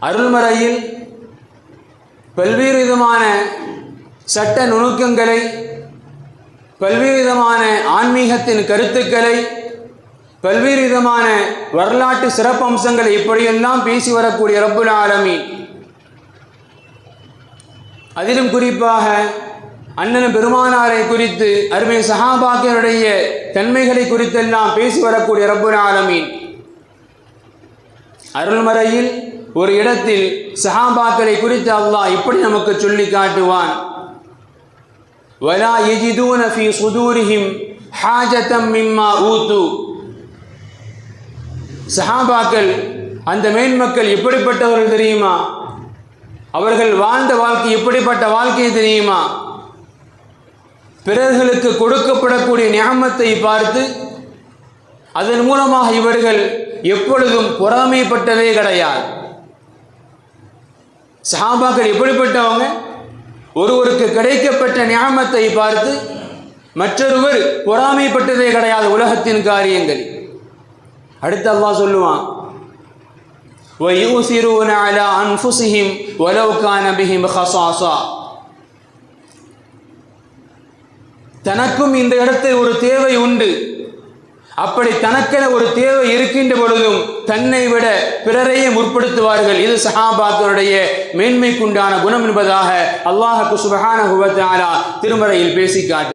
அருள்மறையில் பல்வேறு விதமான சட்ட நுணுக்கங்களை, பல்வேறு விதமான ஆன்மீகத்தின் கருத்துக்களை, பல்வேறு விதமான வரலாற்று சிறப்பம்சங்களை இப்படியெல்லாம் பேசி வரக்கூடிய ரப்புல் ஆலமீன், அதிலும் குறிப்பாக அண்ணன் பெருமானாரை குறித்து, அருமை சஹாபாக்களுடைய தன்மைகளை குறித்தெல்லாம் பேசி வரக்கூடிய ரப்புல் ஆலமீன் அருள்மறையில் ஒரு இடத்தில் சஹாபாக்களை குறித்து அல்லாஹ் இப்படி நமக்கு சொல்லி காட்டுவான். வலா யஜிதூன ஃபீ சுதூரிஹிம் ஹாஜதம் மிம்மா ஊது. சஹாபாக்கள், அந்த மேன்மக்கள் எப்படிப்பட்டவர்கள் தெரியுமா? அவர்கள் வாழ்ந்த வாழ்க்கை எப்படிப்பட்ட வாழ்க்கை தெரியுமா? பிறர்களுக்கு கொடுக்கப்படக்கூடிய நிஅமத்தை பார்த்து அதன் மூலமாக இவர்கள் எப்பொழுதும் பொறாமைப்பட்டவே கிடையாது. சஹாபாக்கள் எப்படிப்பட்டவங்க? ஒருவருக்கு கிடைக்கப்பட்ட நிஅமத்தை பார்த்து மற்றொருவர் பொறாமைப்பட்டதே கிடையாது உலகத்தின் காரியங்கள். அடுத்து அல்லாஹ் சொல்லுவான், وَيُؤْثِرُونَ عَلَى أَنفُسِهِمْ وَلَوْ كَانَ بِهِمْ خَصَاصَةٌ. தனக்கும் இந்த இடத்தில் ஒரு தேவை உண்டு, அப்படி தனக்கென ஒரு தேவை இருக்கின்ற பொழுதும் தன்னை விட பிறரையே முற்படுத்துவார்கள். இது சஹாபாக்களுடைய மேன்மைக்குண்டான குணம் என்பதாக அல்லாஹ் சுப்ஹானஹு வ தஆலா திருமறையில் பேசி காட்டு.